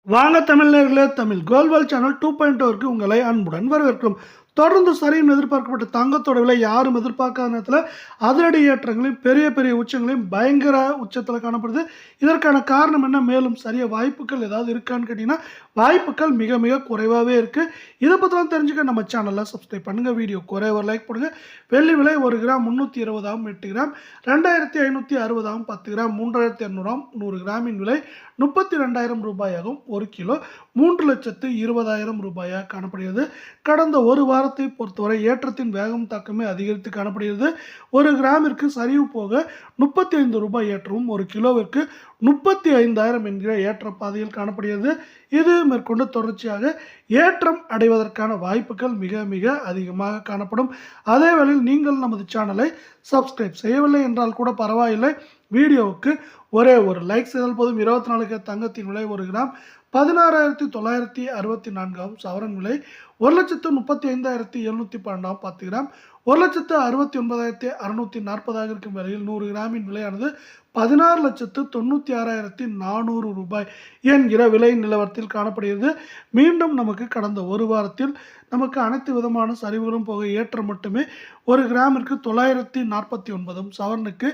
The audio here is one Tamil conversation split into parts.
வாங்க தமிழர்களே, தமிழ் கோல்வால் சேனல் 2.0க்கு உங்களை அன்புடன் வரவேற்கிறோம். தொடர்ந்து சரியும் எதிர்பார்க்கப்பட்ட தங்கத்தோட விலை யாரும் எதிர்பார்க்காத நேரத்தில் அதிரடி ஏற்றங்களையும் பெரிய பெரிய உச்சங்களையும் பயங்கர உச்சத்தில் காணப்படுது. இதற்கான காரணம் என்ன? மேலும் சரிய வாய்ப்புகள் ஏதாவது இருக்கான்னு கேட்டிங்கன்னா வாய்ப்புகள் மிக மிக குறைவாகவே இருக்குது. இதை பற்றிலாம் தெரிஞ்சுக்க நம்ம சேனலில் சப்ஸ்கிரைப் பண்ணுங்கள். வீடியோ குறை ஒரு லைக் போடுங்க. வெள்ளி விலை 1 கிராம் 320 8 கிராம் 2560 10 கிராம் 3200 100 கிராமின் விலை 32,000 ரூபாயாகும். 1 கிலோ 3,20,000 ரூபாயாக காணப்படுகிறது. கடந்த ஒரு வாரத்தை பொறுத்தவரை ஏற்றத்தின் வேகம் தாக்கமே அதிகரித்து காணப்படுகிறது. 1 கிராமிற்கு சரிவு போக 35 ரூபாய் ஏற்றமும் 1 கிலோவிற்கு 35,000 என்கிற ஏற்ற பாதையில் காணப்படுகிறது. இது மேற்கொண்டு தொடர்ச்சியாக ஏற்றம் அடைவதற்கான வாய்ப்புகள் மிக மிக அதிகமாக காணப்படும். அதே வேளையில் நீங்கள் நமது சேனலை சப்ஸ்கிரைப் செய்யவில்லை என்றால் கூட பரவாயில்லை, வீடியோவுக்கு ஒரே ஒரு லைக் செய்தால் போதும். 24 தங்கத்தின் விலை 1 கிராம் 16,964 சவரன் விலை 1,35,712 10 கிராம் 1,69,640 இருக்கும் விலையில் 100 கிராமின் விலையானது 16,96,400 ரூபாய் என்கிற விலை நிலவரத்தில் காணப்படுகிறது. மீண்டும் நமக்கு கடந்த ஒரு வாரத்தில் நமக்கு அனைத்து விதமான சரிவுகளும் போக ஏற்றம் மட்டுமே 1 கிராமிற்கு 949 சவரனுக்கு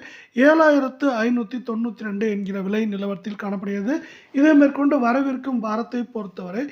7,592 என்கிற விலை நிலவரத்தில் காணப்படுகிறது. இதை மேற்கொண்டு வரவிருக்கும் வாரத்தை பொறுத்தவரை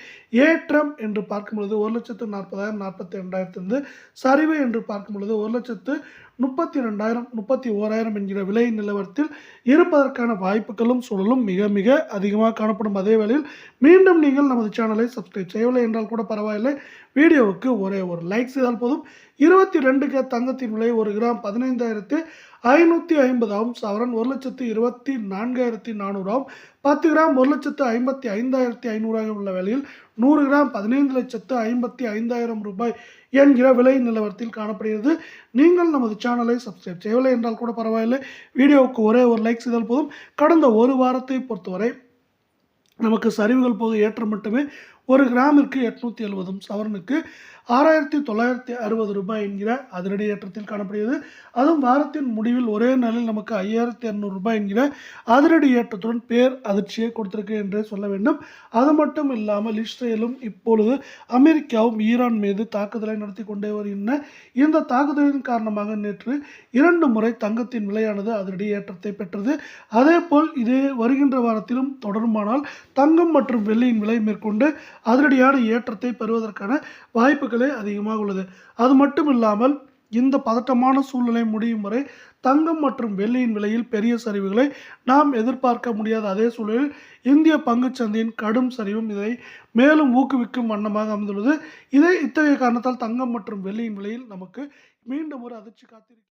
ஏற்றம் என்று பார்க்கும் பொழுது 1,40,000 42,000 சரிவு என்று பார்க்கும் பொழுது 1,32,000 31,000 என்கிற விலை நிலவரத்தில் இருப்பதற்கான வாய்ப்புகளும் சூழலும் மிக மிக அதிகமாக காணப்படும். அதே வேளையில் மீண்டும் நீங்கள் நமது சேனலை சப்ஸ்கிரைப் செய்யவில்லை என்றால் கூட பரவாயில்லை, வீடியோவுக்கு ஒரே ஒரு லைக் செய்தால் போதும். 22 தங்கத்தின் விலை 1 கிராம் 15,550 சவரன் 1,24,400 10 கிராம் 1,55,500 உள்ள விலையில் 100 கிராம் 15,55,000 ரூபாய் என்கிற விலை நிலவரத்தில் காணப்படுகிறது. நீங்கள் நமது சேனலை சப்ஸ்கிரைப் செய்யவில்லை என்றால் கூட பரவாயில்லை, வீடியோவுக்கு ஒரே ஒரு லைக் செய்தால் போதும். கடந்த ஒரு வாரத்தை பொறுத்தவரை நமக்கு சரிவுகள் போது ஏற்றம் மட்டுமே 1 கிராமிற்கு 870 சவரனுக்கு 6,960 ரூபாய் என்கிற அதிரடி ஏற்றத்தில் காணப்படுகிறது. அதுவும் வாரத்தின் முடிவில் ஒரே நாளில் நமக்கு 5,200 ரூபாய் என்கிற அதிரடி ஏற்றத்துடன் பேர் அதிர்ச்சியை கொடுத்திருக்கு என்றே சொல்ல வேண்டும். அது மட்டும் இல்லாமல் இஸ்ரேலும் இப்பொழுது அமெரிக்காவும் ஈரான் மீது தாக்குதலை நடத்தி கொண்டே வருகின்றன. இந்த தாக்குதலின் காரணமாக நேற்று 2 முறை தங்கத்தின் விலையானது அதிரடி ஏற்றத்தை பெற்றது. அதே போல் இது வருகின்ற வாரத்திலும் தொடருமானால் தங்கம் மற்றும் வெள்ளியின் விலை மேற்கொண்டு அதிரடியான ஏற்றத்தை பெறுவதற்கான வாய்ப்புகளே அதிகமாக உள்ளது. அது மட்டும் இல்லாமல் இந்த பதட்டமான சூழ்நிலை முடியும் வரை தங்கம் மற்றும் வெள்ளியின் விலையில் பெரிய சரிவுகளை நாம் எதிர்பார்க்க முடியாத அதே சூழலில் இந்திய பங்குச்சந்தையின் கடும் சரிவும் இதை மேலும் ஊக்குவிக்கும் வண்ணமாக அமைந்துள்ளது. இத்தகைய காரணத்தால் தங்கம் மற்றும் வெள்ளியின் விலையில் நமக்கு மீண்டும் ஒரு அதிர்ச்சி காத்திருக்கிறது.